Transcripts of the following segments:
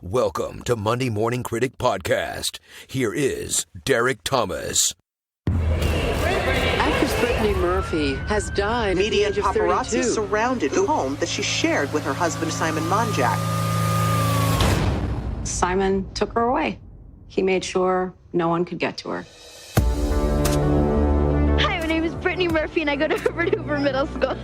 Welcome to Monday Morning Critic Podcast. Here is Derek Thomas. Actress Brittany Murphy has died Media at the age and of paparazzi 32. surrounded the home that she shared with her husband, Simon Monjack. Simon took her away. He made sure no one could get to her. Hi, my name is Brittany Murphy, and I go to Hoover Middle School.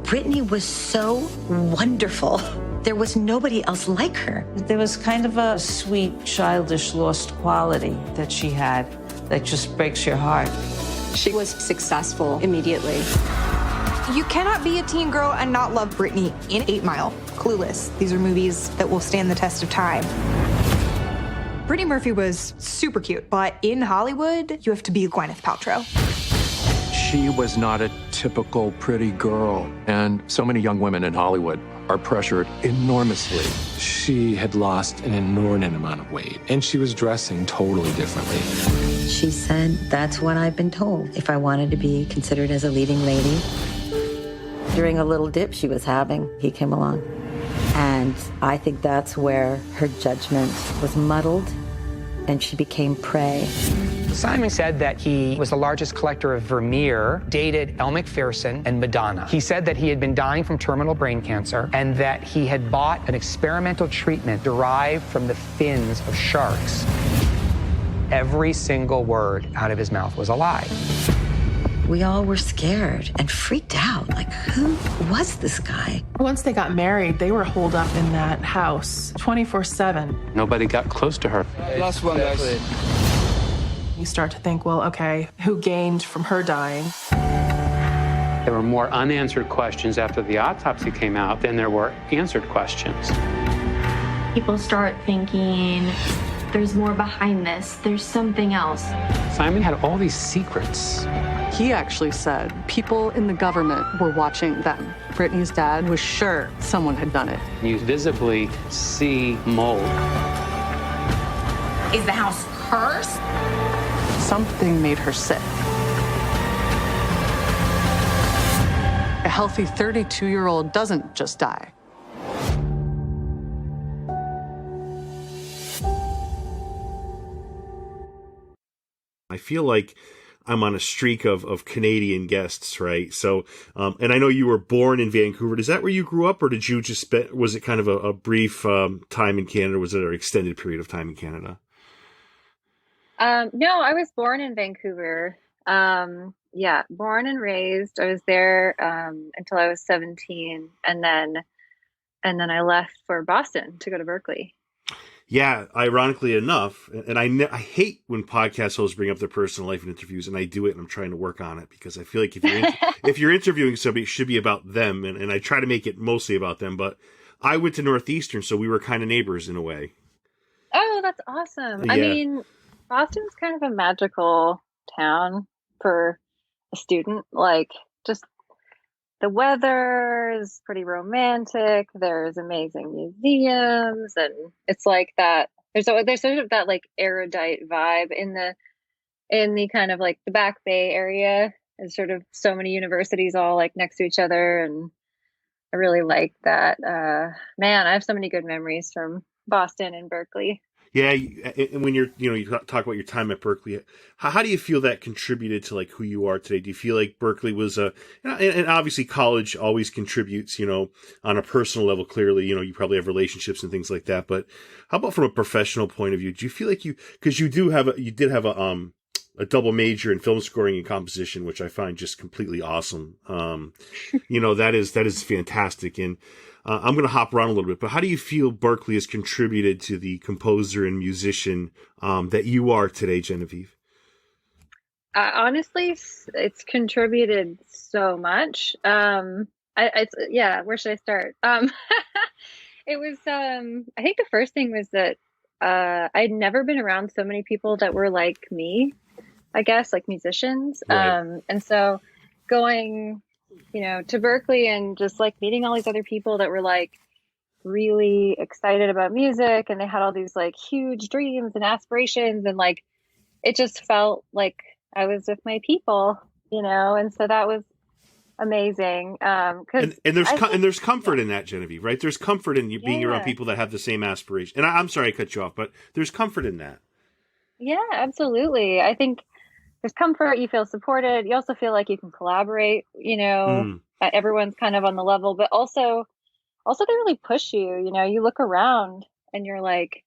Brittany was so wonderful. There was nobody else like her. There was kind of a sweet, childish, lost quality that she had that just breaks your heart. She was successful immediately. You cannot be a teen girl and not love Brittany in 8 Mile, Clueless. These are movies that will stand the test of time. Brittany Murphy was super cute, but in Hollywood, you have to be Gwyneth Paltrow. She was not a typical pretty girl, and so many young women in Hollywood are pressured enormously. She had lost an inordinate amount of weight, and she was dressing totally differently. She said, that's what I've been told if I wanted to be considered as a leading lady. During a little dip she was having, he came along. And I think that's where her judgment was muddled, and she became prey. Simon said that he was the largest collector of Vermeer, dated Elle Macpherson and Madonna. He said that he had been dying from terminal brain cancer and that he had bought an experimental treatment derived from the fins of sharks. Every single word out of his mouth was a lie. We all were scared and freaked out. Like, who was this guy? Once they got married, they were holed up in that house 24/7. Nobody got close to her. Last one, guys. You start to think, well, okay, who gained from her dying? There were more unanswered questions after the autopsy came out than there were answered questions. People start thinking, there's more behind this. There's something else. Simon had all these secrets. He actually said people in the government were watching them. Brittany's dad was sure someone had done it. You visibly see mold. Is the house cursed? Something made her sick. A healthy 32-year-old doesn't just die. I feel like I'm on a streak of Canadian guests, right? So, and I know you were born in Vancouver. Is that where you grew up, or did you just spend, was it kind of a brief time in Canada? Or was it an extended period of time in Canada? No, I was born in Vancouver. Yeah, born and raised. I was there until I was 17, and then I left for Boston to go to Berkeley. Yeah, ironically enough, and I hate when podcast hosts bring up their personal life in interviews, and I do it, and I'm trying to work on it, because I feel like if you're interviewing somebody, it should be about them, and I try to make it mostly about them. But I went to Northeastern, so we were kind of neighbors in a way. Oh, that's awesome. Yeah. I mean, Boston's kind of a magical town for a student. Like, just the weather is pretty romantic. There's amazing museums, and it's like that. There's sort of that like erudite vibe in the kind of like the Back Bay area. There's sort of so many universities all like next to each other, and I really like that. Man, I have so many good memories from Boston and Berkeley. Yeah, and when you talk about your time at Berkeley, how do you feel that contributed to like who you are today? Do you feel like Berkeley was and obviously college always contributes, on a personal level, clearly, you probably have relationships and things like that, but how about from a professional point of view? Do you feel like because you did have a double major in film scoring and composition, which I find just completely awesome. That is fantastic. And I'm going to hop around a little bit, but how do you feel Berkeley has contributed to the composer and musician that you are today, Genevieve? Honestly, it's contributed so much. Where should I start? It was, I think the first thing was that I'd never been around so many people that were like me, I guess, like musicians. Right. And so going, to Berkeley and just like meeting all these other people that were like really excited about music, and they had all these like huge dreams and aspirations, and like it just felt like I was with my people, and so that was amazing. And there's comfort in that, Genevieve, right? There's comfort in you being around people that have the same aspiration. And I'm sorry I cut you off, but there's comfort in that. Yeah, absolutely. I think there's comfort. You feel supported. You also feel like you can collaborate. Everyone's kind of on the level, but also they really push you. You look around and you're like,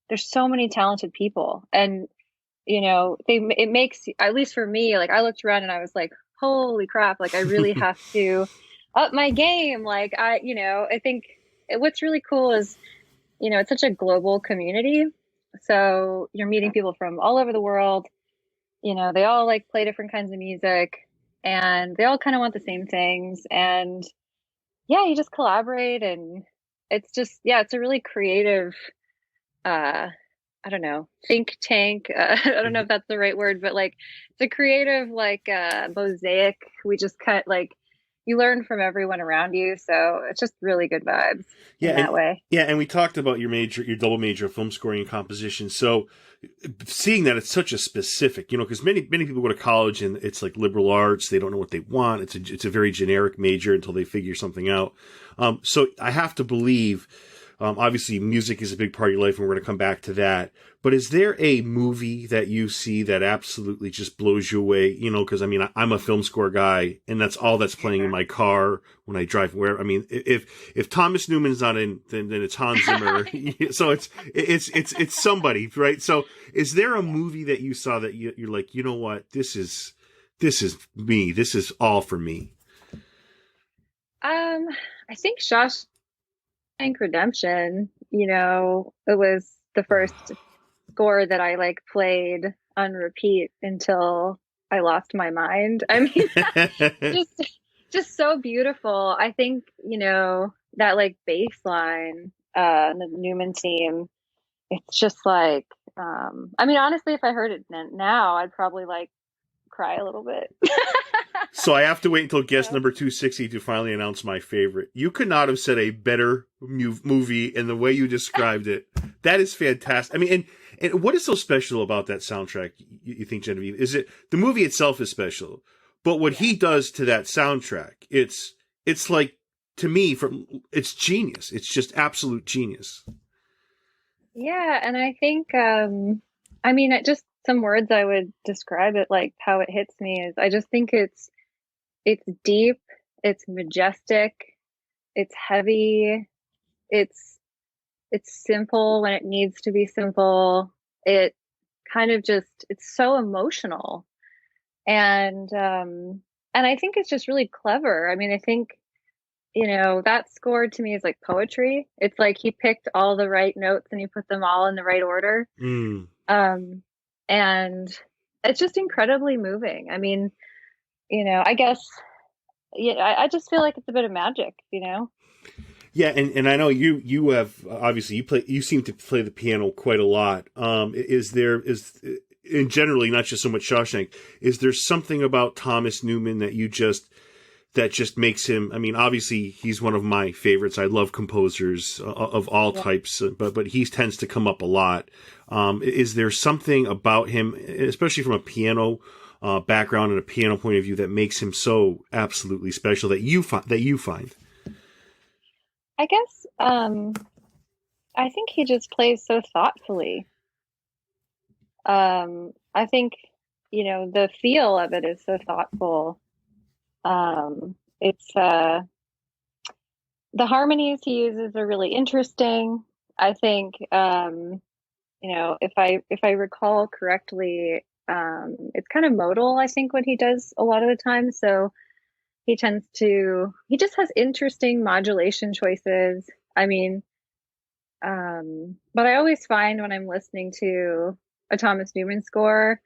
there's so many talented people, and it makes, at least for me, like I looked around and I was like, holy crap! Like I really have to up my game. Like I think what's really cool is, it's such a global community. So you're meeting people from all over the world. They all like play different kinds of music, and they all kind of want the same things. And yeah, you just collaborate, and it's just, it's a really creative, I don't know, think tank. I don't know if that's the right word, but like it's a creative, like mosaic. We just you learn from everyone around you. So it's just really good vibes in that way. Yeah. And we talked about your double major of film scoring and composition. So seeing that it's such a specific, because many people go to college and it's like liberal arts. They don't know what they want. It's a very generic major until they figure something out. So I have to believe, obviously music is a big part of your life, and we're going to come back to that. But is there a movie that you see that absolutely just blows you away? Because I'm a film score guy, and that's all that's playing in my car when I drive. If Thomas Newman's not in, then it's Hans Zimmer. So it's somebody, right? So is there a movie that you saw that you're like, you know what, this is me. This is all for me. I think Shawshank Redemption. It was the first score that I like played on repeat until I lost my mind. I mean, just so beautiful. I think, that like bass line, the Newman theme, it's just like, honestly, if I heard it now, I'd probably like cry a little bit. So I have to wait until guest number 260 to finally announce my favorite. You could not have said a better movie in the way you described it. That is fantastic. And what is so special about that soundtrack, you think, Genevieve? Is it the movie itself is special, but what he does to that soundtrack, it's like, to me, it's genius. It's just absolute genius. Yeah, and I think, just some words I would describe it, like how it hits me, is I just think it's deep, it's majestic, it's heavy, it's simple when it needs to be simple. It kind of it's so emotional, and I think it's just really clever. I think, that score to me is like poetry. It's like he picked all the right notes and he put them all in the right order. And it's just incredibly moving. I guess, I just feel like it's a bit of magic, Yeah, and I know you have, obviously you seem to play the piano quite a lot. And generally, not just so much Shawshank, is there something about Thomas Newman that just makes him, obviously he's one of my favorites. I love composers of all types, but he tends to come up a lot. Is there something about him, especially from a piano background and a piano point of view, that makes him so absolutely special that you find? I guess, I think he just plays so thoughtfully. I think, the feel of it is so thoughtful. It's, the harmonies he uses are really interesting. I think, if I recall correctly, it's kind of modal, I think, what he does a lot of the time. So he just has interesting modulation choices. But I always find when I'm listening to a Thomas Newman score,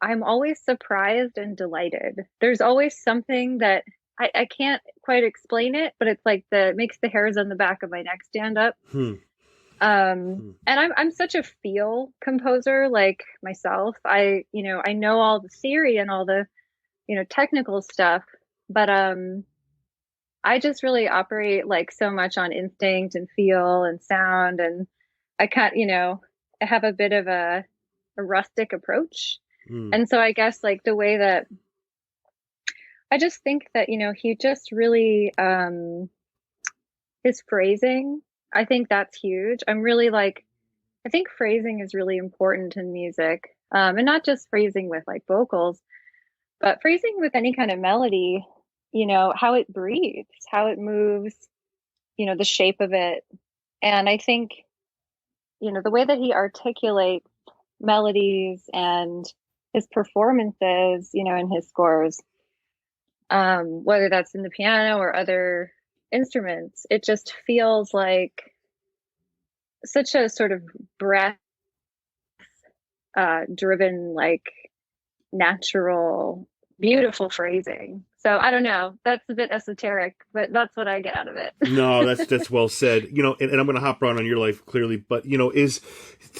I'm always surprised and delighted. There's always something that I can't quite explain it, but it's like it makes the hairs on the back of my neck stand up. And I'm such a feel composer, like myself. I know all the theory and all the, technical stuff, but I just really operate like so much on instinct and feel and sound, and I can't, I have a bit of a rustic approach. And so I guess like the way that I just think that, he just really, his phrasing, I think that's huge. I think phrasing is really important in music. And not just phrasing with like vocals, but phrasing with any kind of melody, how it breathes, how it moves, the shape of it. And I think, the way that he articulates melodies and his performances, in his scores, whether that's in the piano or other instruments, it just feels like such a sort of breath driven, like natural, beautiful phrasing. So I don't know. That's a bit esoteric, but that's what I get out of it. No, that's well said. And I'm going to hop around on your life clearly, but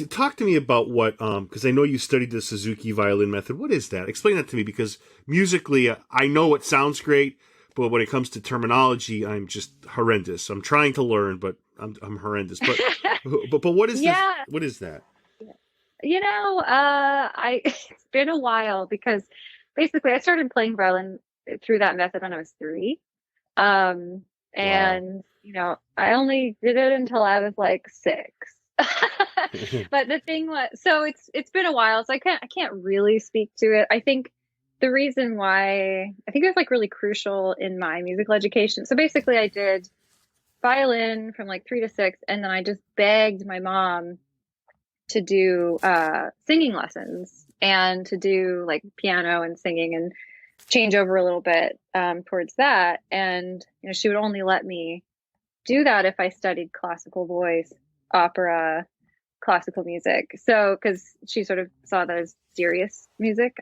talk to me about what because I know you studied the Suzuki violin method. What is that? Explain that to me, because musically I know it sounds great, but when it comes to terminology, I'm just horrendous. I'm trying to learn, but I'm horrendous. But what is this? What is that? It's been a while, because basically I started playing violin through that method when I was 3. And, wow. I only did it until I was like 6. But the thing was, so it's been a while, so I can't really speak to it. I think the reason why, I think it was like really crucial in my musical education. So basically I did violin from like 3 to 6, and then I just begged my mom to do singing lessons and to do like piano and singing and change over a little bit towards that. And she would only let me do that if I studied classical voice, opera, classical music. So because she sort of saw that as serious music.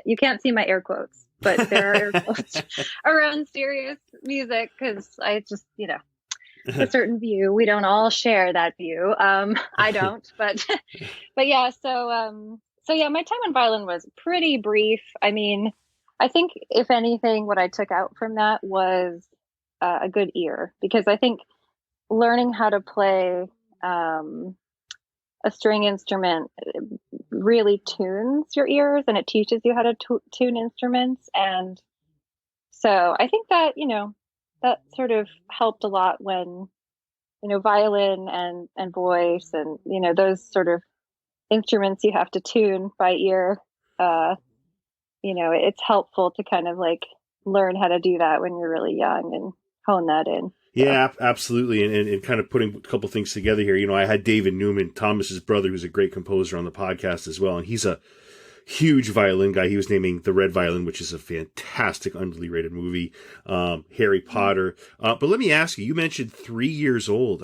You can't see my air quotes, but there are air quotes around serious music, because I just a certain view. We don't all share that view. I don't, but yeah. So yeah, my time on violin was pretty brief. I mean, I think if anything, what I took out from that was a good ear, because I think learning how to play a string instrument really tunes your ears, and it teaches you how to tune instruments. And so I think that, that sort of helped a lot when, violin and voice and, those sort of instruments you have to tune by ear, it's helpful to kind of like learn how to do that when you're really young and hone that in. Yeah, absolutely. And kind of putting a couple things together here, I had David Newman, Thomas's brother, who's a great composer, on the podcast as well. And he's a huge violin guy. He was naming The Red Violin, which is a fantastic, underrated movie. Harry Potter. But let me ask you, you mentioned 3 years old.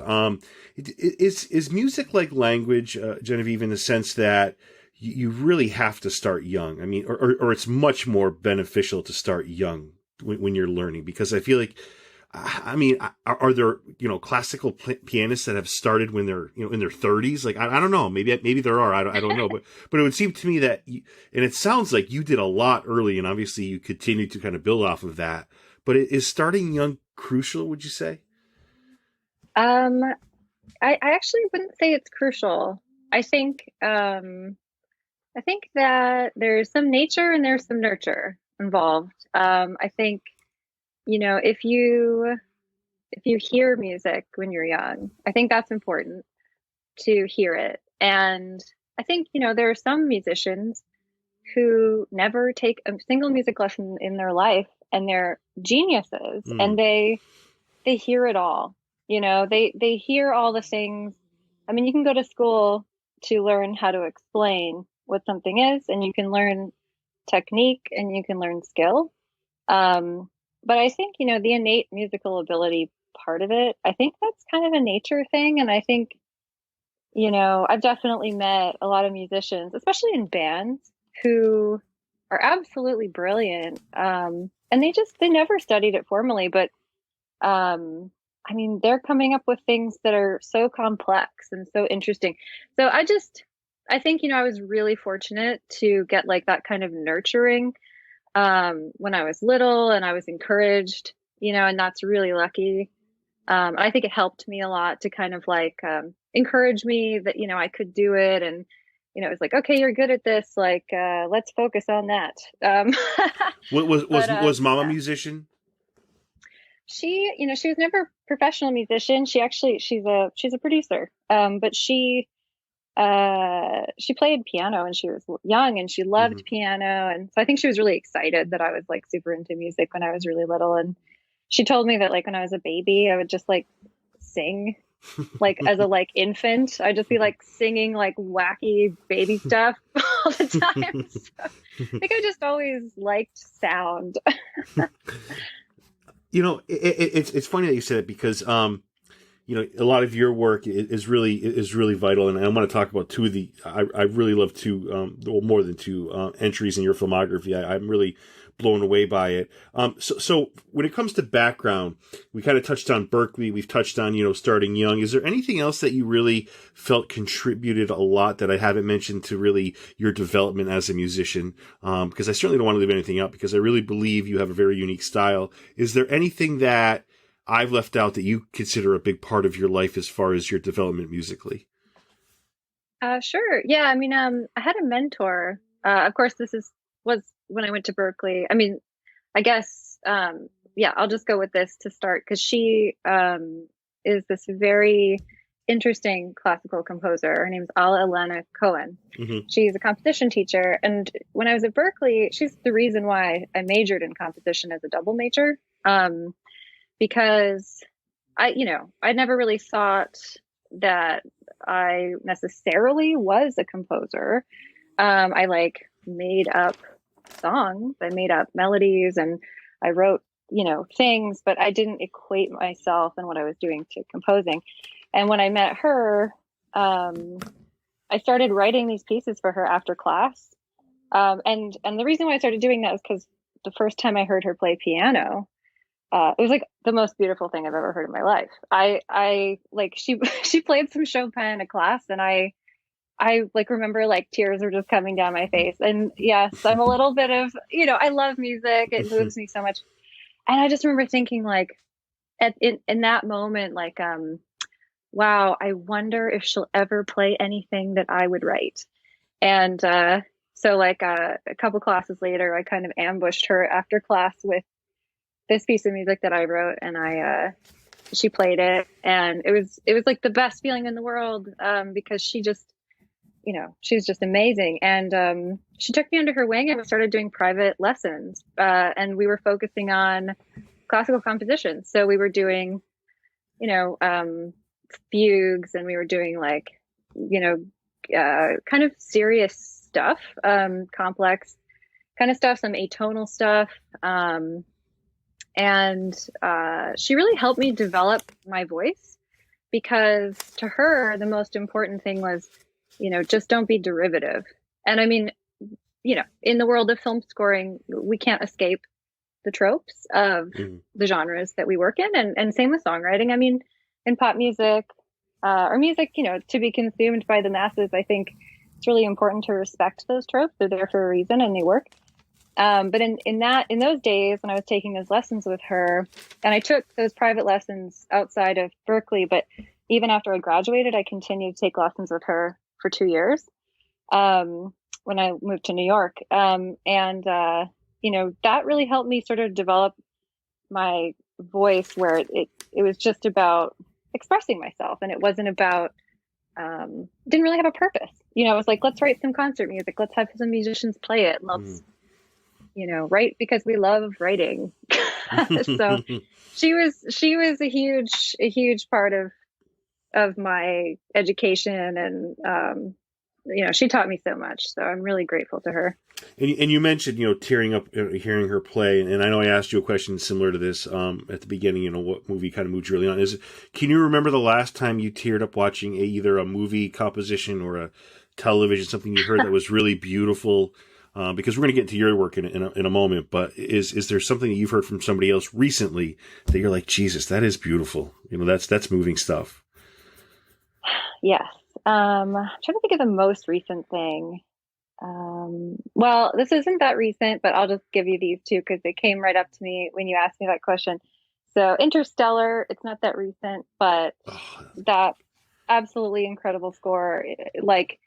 Is music like language, Genevieve, in the sense that you really have to start young? I mean, or it's much more beneficial to start young when you're learning? Because I feel like, are there, classical pianists that have started when they're, in their 30s? Like, I don't know. Maybe there are. I don't know. But it would seem to me that, and it sounds like you did a lot early, and obviously you continue to kind of build off of that. But is starting young crucial, would you say? I actually wouldn't say it's crucial. I think that there's some nature and there's some nurture involved. I think, if you hear music when you're young, I think that's important to hear it. And I think, there are some musicians who never take a single music lesson in their life, and they're geniuses, and they hear it all. They hear all the things. I mean, you can go to school to learn how to explain what something is, and you can learn technique and you can learn skill. But I think, the innate musical ability part of it, I think that's kind of a nature thing. And I think, I've definitely met a lot of musicians, especially in bands, who are absolutely brilliant. And they never studied it formally, but, they're coming up with things that are so complex and so interesting. So I think, I was really fortunate to get like that kind of nurturing when I was little, and I was encouraged, and that's really lucky. I think it helped me a lot to kind of like encourage me that, I could do it, and it was like, okay, you're good at this. Like, let's focus on that. Was Mom a musician? She was never a professional musician. She's a producer. But she played piano when she was young, and she loved piano. And so I think she was really excited that I was like super into music when I was really little. And she told me that like when I was a baby, I would just like sing, like as a like infant. I'd just be like singing like wacky baby stuff all the time. So I think I just always liked sound. It's funny that you said it because a lot of your work is really vital, and I want to talk about two of the. I really love two, more than two entries in your filmography. I'm really blown away by it. So when it comes to background, we kind of touched on Berkeley. We've touched on starting young. Is there anything else that you really felt contributed a lot that I haven't mentioned to really your development as a musician? Because I certainly don't want to leave anything out because I really believe you have a very unique style. Is there anything that I've left out that you consider a big part of your life as far as your development musically? Sure. Yeah. I mean, I had a mentor. Of course, was when I went to Berkeley. I mean, I guess, I'll just go with this to start because she is this very interesting classical composer. Her name is Ala Elena Cohen. She's a composition teacher. And when I was at Berkeley, she's the reason why I majored in composition as a double major. Because I never really thought that I necessarily was a composer. I like made up songs, I made up melodies, and I wrote, things, but I didn't equate myself and what I was doing to composing. And when I met her, I started writing these pieces for her after class. And the reason why I started doing that is because the first time I heard her play piano, it was like the most beautiful thing I've ever heard in my life. I like she played some Chopin in a class, and I like remember like tears were just coming down my face. And yes, I'm a little bit of, I love music. It moves me so much. And I just remember thinking like in that moment, like, wow, I wonder if she'll ever play anything that I would write. And so like a couple classes later, I kind of ambushed her after class with this piece of music that I wrote, and she played it, and it was like the best feeling in the world, because she just, she's just amazing. And she took me under her wing and we started doing private lessons, and we were focusing on classical composition. So we were doing, fugues, and we were doing like, kind of serious stuff, complex kind of stuff, some atonal stuff. And she really helped me develop my voice, because to her, the most important thing was, just don't be derivative. And I mean, in the world of film scoring, we can't escape the tropes of the genres that we work in. And same with songwriting. I mean, in pop music, or music, to be consumed by the masses, I think it's really important to respect those tropes. They're there for a reason and they work. But in those days when I was taking those lessons with her, and I took those private lessons outside of Berkeley, but even after I graduated, I continued to take lessons with her for 2 years, when I moved to New York. That really helped me sort of develop my voice, where it was just about expressing myself, and it wasn't about, didn't really have a purpose. It was like, let's write some concert music. Let's have some musicians play it. And let's, write because we love writing. So she was a huge part of my education, and she taught me so much. So I'm really grateful to her. And you mentioned tearing up hearing her play, and I know I asked you a question similar to this at the beginning. What movie kind of moved you early on? Can you remember the last time you teared up watching either a movie composition or a television, something you heard that was really beautiful? Because we're going to get into your work in a moment, but is there something that you've heard from somebody else recently that you're like, Jesus, that is beautiful? That's moving stuff. Yes. I'm trying to think of the most recent thing. Well, this isn't that recent, but I'll just give you these two because they came right up to me when you asked me that question. So Interstellar, it's not that recent, but that absolutely incredible score. Like,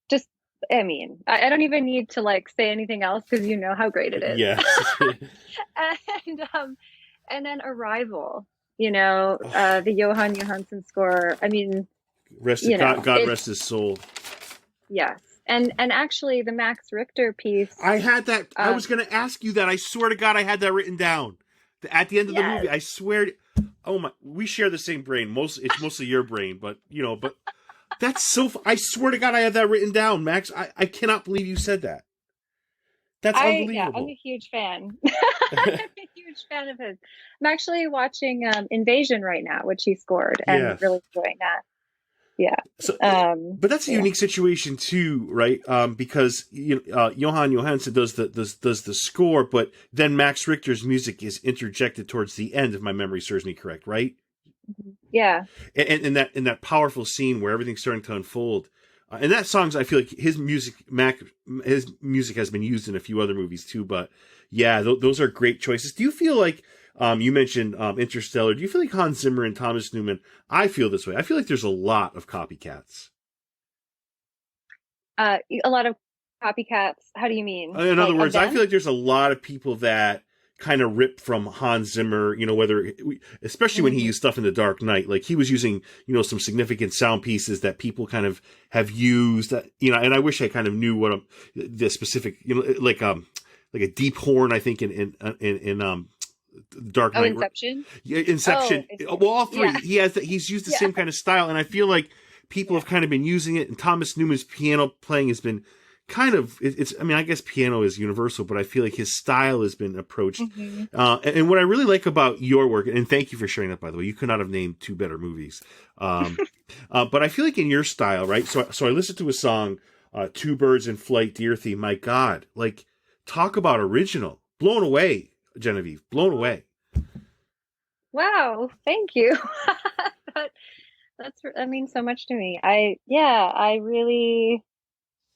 just I mean, I don't even need to like say anything else because you know how great it is. Yes. And then Arrival, the Johan Johansson score. I mean, God rest his soul. Yes. And actually the Max Richter piece. I had that. I was going to ask you that. I swear to God, I had that written down. At the end of the movie, I swear. Oh my, we share the same brain. It's mostly your brain, but that's so. I swear to God, I have that written down, Max. I cannot believe you said that. That's unbelievable. Yeah, I'm a huge fan. I'm a huge fan of his. I'm actually watching Invasion right now, which he scored, and really enjoying that. Yeah. So, but that's a unique situation too, right? Because Johan Johansson does the score, but then Max Richter's music is interjected towards the end, if my memory serves me correct, right? Yeah. And in that powerful scene where everything's starting to unfold, and that song's, I feel like his music has been used in a few other movies too. But yeah, those are great choices. Do you feel like? You mentioned Interstellar. Do you feel like Hans Zimmer and Thomas Newman? I feel this way. I feel like there's a lot of copycats. A lot of copycats. How do you mean? In other words, I feel like there's a lot of people that kind of rip from Hans Zimmer. Especially when he used stuff in The Dark Knight. Like he was using, some significant sound pieces that people kind of have used. And I wish I kind of knew what the specific, like a deep horn. I think in Dark Knight. Inception? Yeah, Inception. Well, all three. Yeah. He's used the same kind of style, and I feel like people have kind of been using it, and Thomas Newman's piano playing has been kind of, I guess piano is universal, but I feel like his style has been approached. Mm-hmm. And what I really like about your work, and thank you for sharing that, by the way, you could not have named two better movies. But I feel like in your style, right? So I listened to a song, Two Birds in Flight, Deer Theme. My God, like, talk about original. Blown away. Genevieve, blown away. Wow, thank you. that means so much to me. I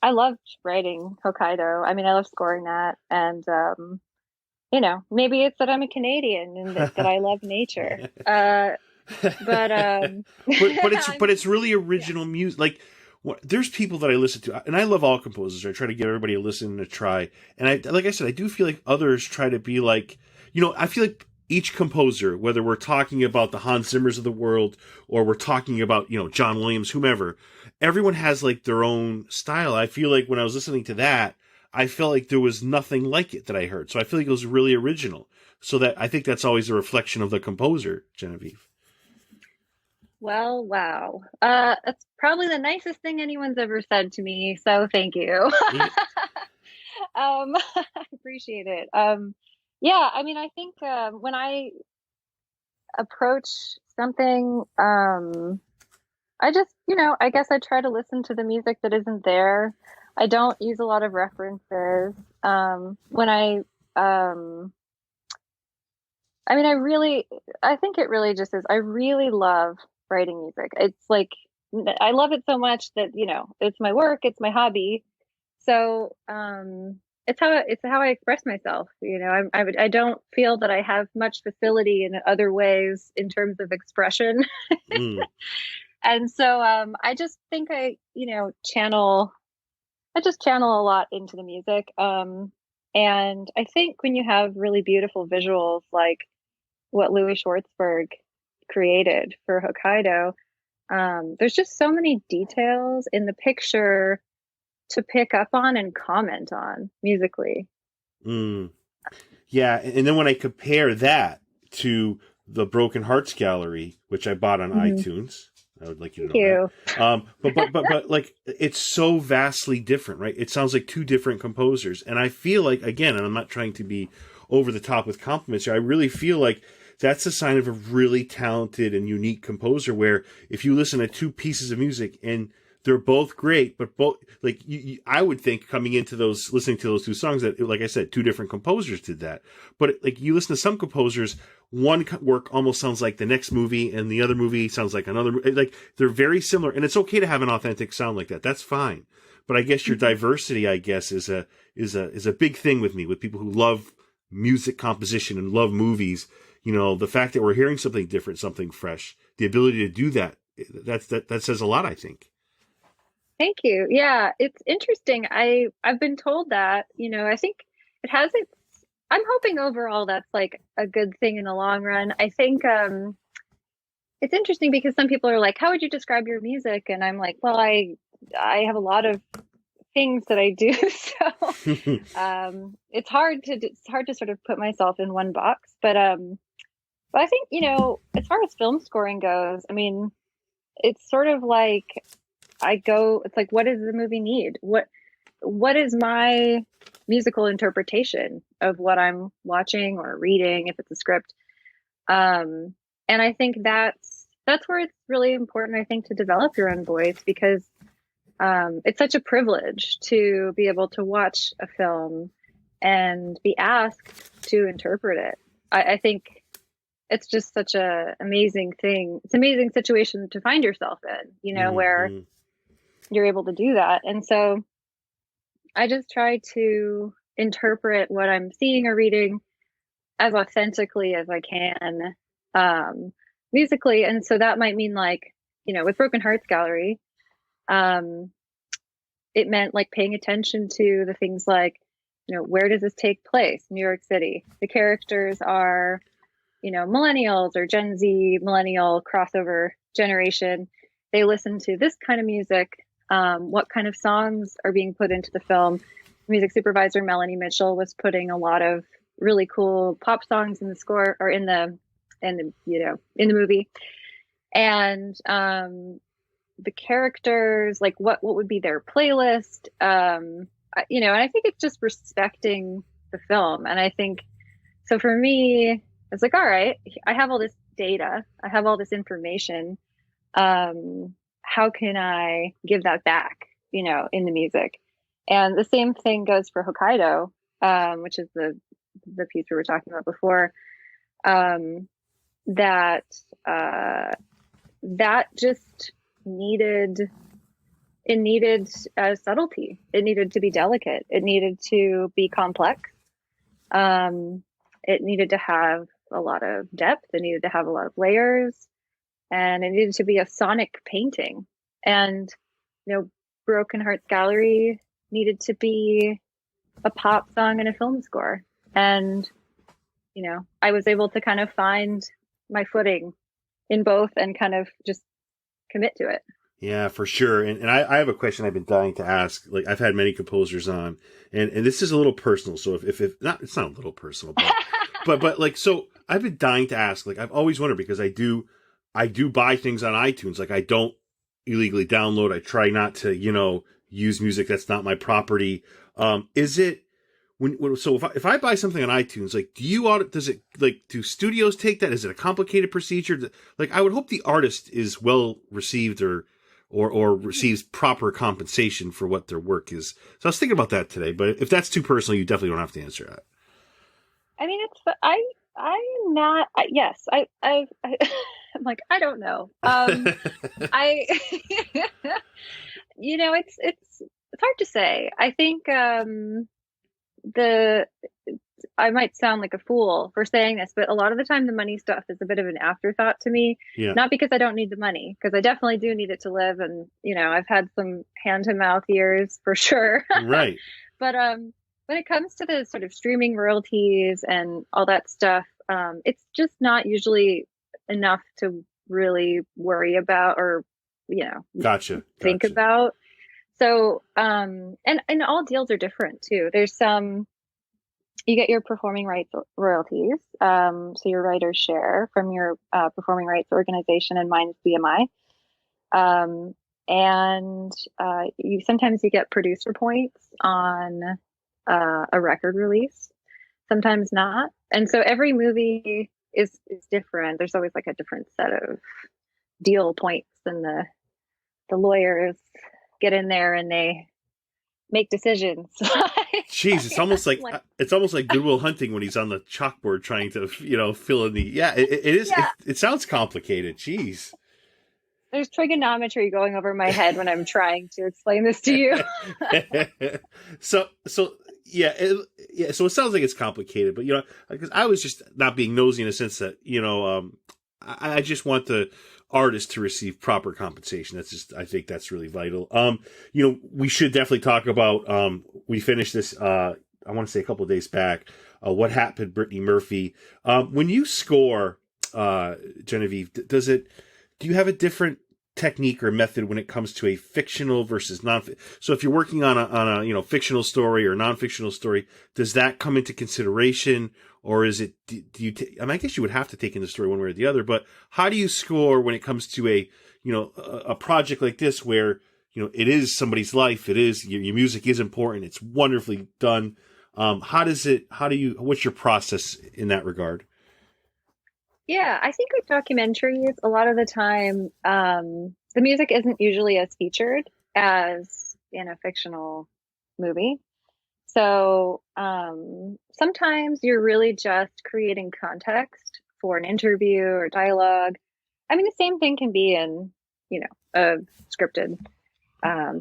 loved writing Hokkaido. I mean, I love scoring that, and maybe it's that I'm a Canadian and that I love nature. But it's really original music. Like, there's people that I listen to, and I love all composers. I try to get everybody to listen and to try. And like I said, I do feel like others try to be like, I feel like each composer, whether we're talking about the Hans Zimmers of the world or we're talking about, John Williams, whomever, everyone has like their own style. I feel like when I was listening to that, I felt like there was nothing like it that I heard. So I feel like it was really original. So that I think that's always a reflection of the composer, Genevieve. Well, wow. That's probably the nicest thing anyone's ever said to me. So thank you. I appreciate it. Yeah, I mean, I think when I approach something, I just, I guess I try to listen to the music that isn't there. I don't use a lot of references. I think it really just is. I really love writing music. It's like, I love it so much that, it's my work, it's my hobby. So, it's how I express myself. I don't feel that I have much facility in other ways in terms of expression. And so, I just think I channel a lot into the music. And I think when you have really beautiful visuals, like what Louis Schwartzberg created for Hokkaido, there's just so many details in the picture to pick up on and comment on musically. Yeah, and then when I compare that to the Broken Hearts Gallery, which I bought on iTunes, I would like you to know that. But like, it's so vastly different, right? It sounds like two different composers, and I feel like, again, and I'm not trying to be over the top with compliments here, I really feel like that's a sign of a really talented and unique composer, where if you listen to two pieces of music and they're both great, but both, like, I would think coming into listening to those two songs that, like I said, two different composers did that. But like, you listen to some composers, one work almost sounds like the next movie, and the other movie sounds like another. Like, they're very similar, and it's okay to have an authentic sound like that. That's fine. But I guess your diversity, I guess, is a big thing with me, with people who love music composition and love movies. The fact that we're hearing something different, something fresh, the ability to do that says a lot, I think. Thank you. Yeah, it's interesting. I've been told that, I think it has its, I'm hoping overall that's like a good thing in the long run. I think it's interesting because some people are like, how would you describe your music? And I'm like, well, I have a lot of things that I do. So it's hard to sort of put myself in one box. But I think, as far as film scoring goes, I mean, it's sort of like it's like, what does the movie need? What is my musical interpretation of what I'm watching or reading, if it's a script? And I think that's where it's really important, I think, to develop your own voice, because it's such a privilege to be able to watch a film and be asked to interpret it. I think it's just such a amazing thing. It's an amazing situation to find yourself in, where you're able to do that. And so I just try to interpret what I'm seeing or reading as authentically as I can, musically. And so that might mean, like, with Broken Hearts Gallery, it meant like paying attention to the things like, where does this take place? New York City. The characters are, millennials or Gen Z, millennial crossover generation. They listen to this kind of music. What kind of songs are being put into the film? Music supervisor Melanie Mitchell was putting a lot of really cool pop songs in the score, or in the movie. And the characters, like what would be their playlist? And I think it's just respecting the film. And I think, so for me, it's like, all right, I have all this data, I have all this information. How can I give that back, in the music? And the same thing goes for Hokkaido, which is the piece we were talking about before. That just needed subtlety. It needed to be delicate. It needed to be complex. It needed to have a lot of depth. It needed to have a lot of layers. And it needed to be a sonic painting. And, Broken Hearts Gallery needed to be a pop song and a film score. And, I was able to kind of find my footing in both and kind of just commit to it. Yeah, for sure. And I have a question I've been dying to ask. Like, I've had many composers on, and this is a little personal. So if not, it's not a little personal, but like, so I've been dying to ask, like, I've always wondered, because I do buy things on iTunes. Like, I don't illegally download. I try not to, use music that's not my property. Is it if I buy something on iTunes, like, do studios take that? Is it a complicated procedure? Like, I would hope the artist is well received or receives proper compensation for what their work is. So I was thinking about that today, but if that's too personal, you definitely don't have to answer that. I mean, I'm not, yes, I'm like, I don't know. It's hard to say. I think, I might sound like a fool for saying this, but a lot of the time the money stuff is a bit of an afterthought to me. Yeah. Not because I don't need the money, because I definitely do need it to live. And, I've had some hand to mouth years for sure. Right. But, when it comes to the sort of streaming royalties and all that stuff, it's just not usually enough to really worry about or, think about. So, and all deals are different too. There's some, you get your performing rights royalties. So your writers share from your performing rights organization, and mine's BMI. And sometimes you get producer points on a record release, sometimes not. And so every movie is different. There's always like a different set of deal points, and the lawyers get in there and they make decisions. Jeez, it's almost like Good Will Hunting when he's on the chalkboard trying to fill in the it is. Yeah. It sounds complicated. Jeez. There's trigonometry going over my head when I'm trying to explain this to you. So yeah. So it sounds like it's complicated, but because I was just not being nosy in a sense that I just want the artists to receive proper compensation. I think that's really vital. We should definitely talk about, we finished this, I want to say a couple of days back, What Happened, Brittany Murphy. When you score, Genevieve, do you have a different technique or method when it comes to a fictional versus so if you're working on a fictional story or non-fictional story, does that come into consideration, or is it I guess you would have to take in the story one way or the other, but how do you score when it comes to a project like this where it is somebody's life, it is your music is important, it's wonderfully done? What's your process in that regard? Yeah, I think with documentaries, a lot of the time, the music isn't usually as featured as in a fictional movie. So sometimes you're really just creating context for an interview or dialogue. I mean, the same thing can be in, a scripted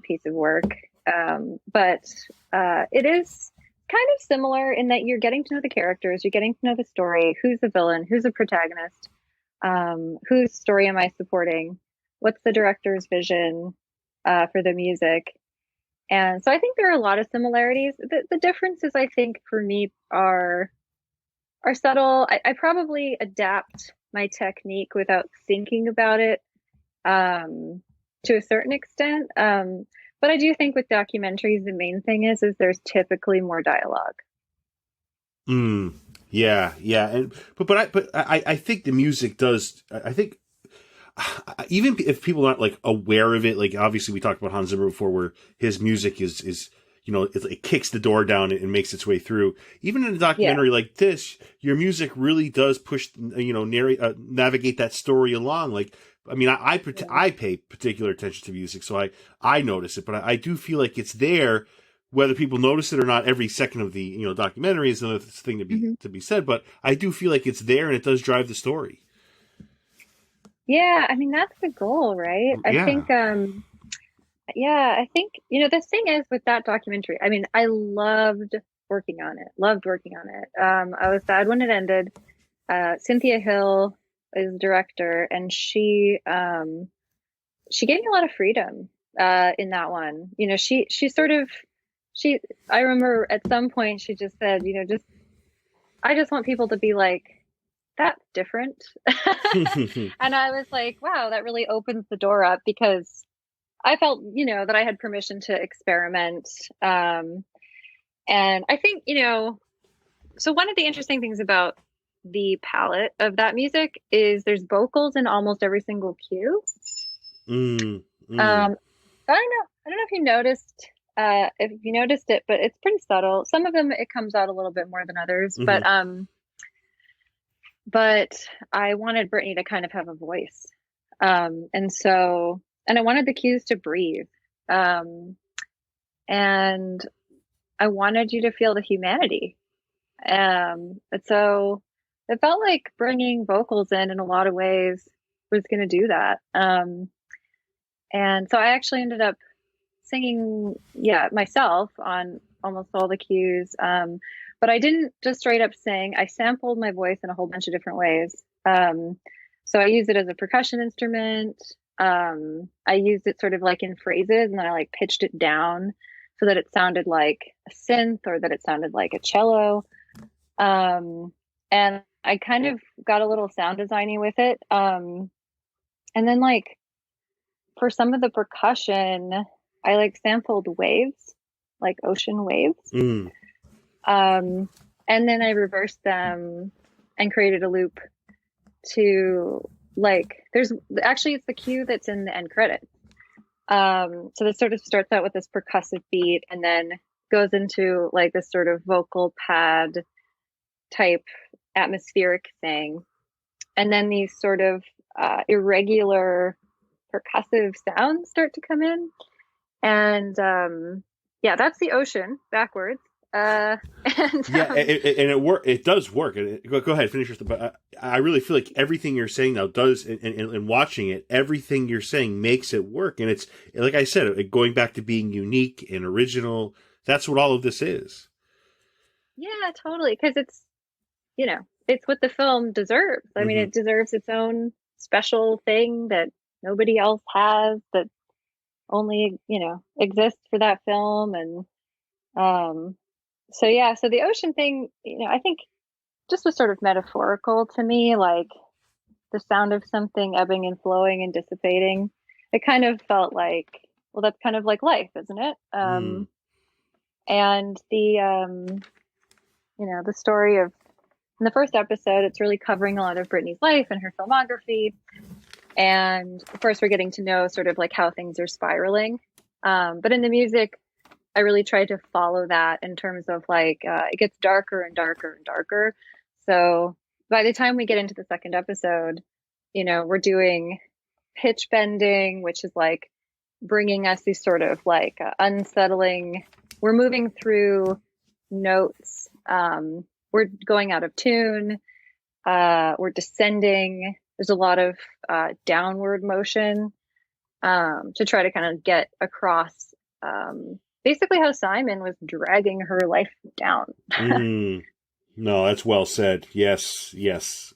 piece of work. But it is kind of similar in that you're getting to know the characters, you're getting to know the story, who's the villain, who's the protagonist, whose story am I supporting, what's the director's vision for the music. And so I think there are a lot of similarities. The differences, I think, for me are subtle. I probably adapt my technique without thinking about it to a certain extent. But I do think with documentaries, the main thing is there's typically more dialogue. Yeah. But I think the music does. I think even if people aren't like aware of it, like obviously we talked about Hans Zimmer before, where his music is it kicks the door down and makes its way through. Even in a documentary like this, your music really does push, navigate that story along. Like, I mean, I pay particular attention to music, so I notice it, but I do feel like it's there, whether people notice it or not. Every second of the documentary is another thing to be said, but I do feel like it's there and it does drive the story. Yeah, I mean that's the goal, right? I think, the thing is with that documentary, I mean, I loved working on it. I was sad when it ended. Cynthia Hill is the director, and she gave me a lot of freedom in that one. I remember at some point she just said, I just want people to be like, that's different. And I was like, wow, that really opens the door up, because I felt, that I had permission to experiment. And I think, so one of the interesting things about the palette of that music is there's vocals in almost every single cue. I don't know if you noticed it, but it's pretty subtle. Some of them it comes out a little bit more than others, but I wanted Brittany to kind of have a voice, and I wanted the cues to breathe, and I wanted you to feel the humanity, and so it felt like bringing vocals in a lot of ways was going to do that. And so I actually ended up singing, myself on almost all the cues. But I didn't just straight up sing. I sampled my voice in a whole bunch of different ways. So I used it as a percussion instrument. I used it sort of like in phrases, and then I like pitched it down so that it sounded like a synth, or that it sounded like a cello. And I kind of got a little sound designy with it. And then like for some of the percussion, I like sampled waves, like ocean waves. And then I reversed them and created a loop to like, it's the cue that's in the end credits. So this sort of starts out with this percussive beat and then goes into like this sort of vocal pad type atmospheric thing. And then these sort of irregular percussive sounds start to come in. And that's the ocean backwards. It does work. Go ahead, finish your. But I really feel like everything you're saying now does, and watching it, everything you're saying makes it work. And it's like I said, going back to being unique and original. That's what all of this is. Yeah, totally. Because it's what the film deserves. I mean, it deserves its own special thing that nobody else has, that only, exists for that film. And so the ocean thing, I think just was sort of metaphorical to me, like the sound of something ebbing and flowing and dissipating. It kind of felt like, well, that's kind of like life, isn't it? And the story of, in the first episode, it's really covering a lot of Brittany's life and her filmography. And of course, we're getting to know sort of like how things are spiraling. But in the music, I really tried to follow that in terms of like, it gets darker and darker and darker. So by the time we get into the second episode, we're doing pitch bending, which is like bringing us these sort of like unsettling, we're moving through notes. We're going out of tune. We're descending. There's a lot of downward motion to try to kind of get across basically how Simon was dragging her life down. No, that's well said. Yes,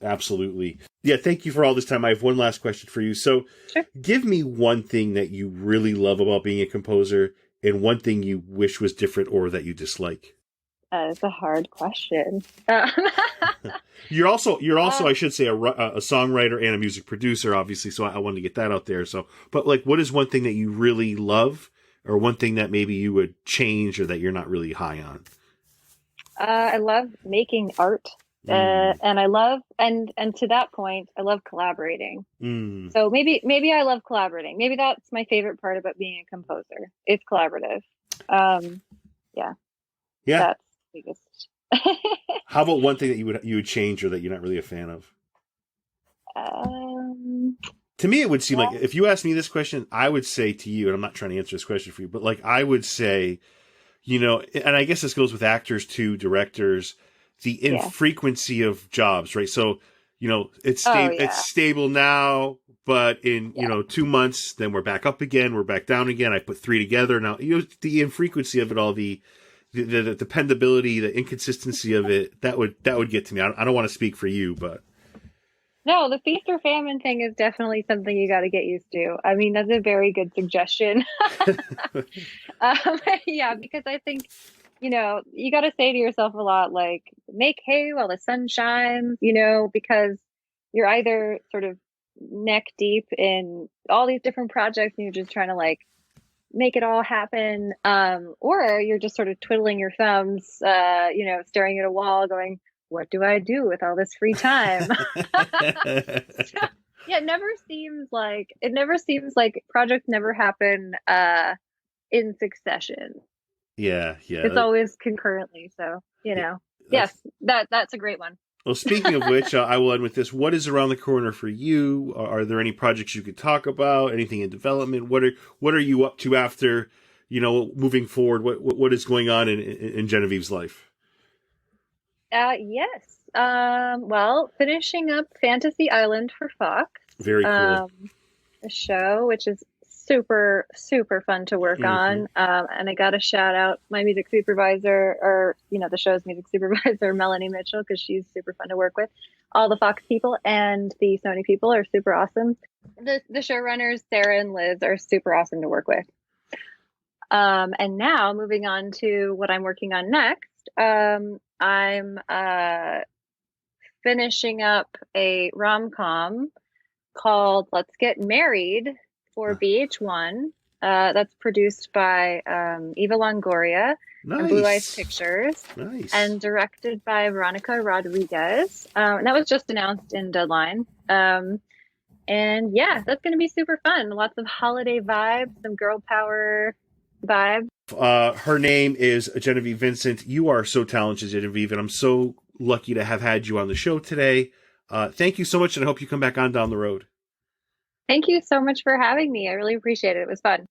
absolutely. Yeah, thank you for all this time. I have one last question for you. So sure. Give me one thing that you really love about being a composer and one thing you wish was different or that you dislike. It's a hard question. You're also, I should say, a songwriter and a music producer, obviously. So I wanted to get that out there. So, but like, what is one thing that you really love, or one thing that maybe you would change, or that you're not really high on? I love making art, and I love, and to that point, I love collaborating. So maybe I love collaborating. Maybe that's my favorite part about being a composer. It's collaborative. Yeah. That's the biggest. How about one thing that you would change, or that you're not really a fan of? To me, it would seem like, if you asked me this question, I would say to you, and I'm not trying to answer this question for you, but like I would say, and I guess this goes with actors too, directors, the infrequency of jobs, right? So, it's stable now, but in, 2 months, then we're back up again, we're back down again. I put 3 together. Now, the infrequency of it all, the dependability, the inconsistency of it, that would get to me. I don't want to speak for you, but. No, the feast or famine thing is definitely something you got to get used to. I mean, that's a very good suggestion. Yeah, because I think, you got to say to yourself a lot, like, make hay while the sun shines, because you're either sort of neck deep in all these different projects and you're just trying to like make it all happen. Or you're just sort of twiddling your thumbs, staring at a wall going, what do I do with all this free time? Yeah, it never seems like projects never happen in succession. Yeah. It's always concurrently. So, yes, that's a great one. Well, speaking of which, I will end with this. What is around the corner for you? Are there any projects you could talk about? Anything in development? What are you up to after, moving forward? What is going on in Genevieve's life? Yes. Well, finishing up Fantasy Island for Fox. Very cool. A show, which is super, super fun to work on. And I got to shout out my music supervisor, or, the show's music supervisor, Melanie Mitchell, because she's super fun to work with. All the Fox people and the Sony people are super awesome. The showrunners, Sarah and Liz, are super awesome to work with. And now moving on to what I'm working on next. I'm finishing up a rom-com called Let's Get Merried for VH1. That's produced by Eva Longoria and Blue Eyes Pictures. Nice. And directed by Veronica Rodriguez. And that was just announced in Deadline. And yeah, that's going to be super fun. Lots of holiday vibes, some girl power vibes. Her name is Genevieve Vincent. You are so talented, Genevieve, and I'm so lucky to have had you on the show today. Thank you so much, and I hope you come back on down the road. Thank you so much for having me. I really appreciate it. It was fun.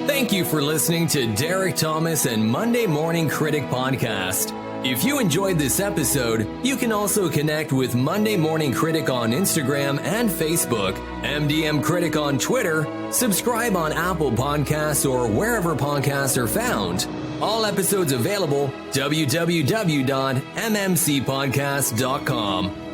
Thank you for listening to Derek Thomas and Monday Morning Critic Podcast. If you enjoyed this episode, you can also connect with Monday Morning Critic on Instagram and Facebook, MDM Critic on Twitter, subscribe on Apple Podcasts or wherever podcasts are found. All episodes available, www.mmcpodcast.com.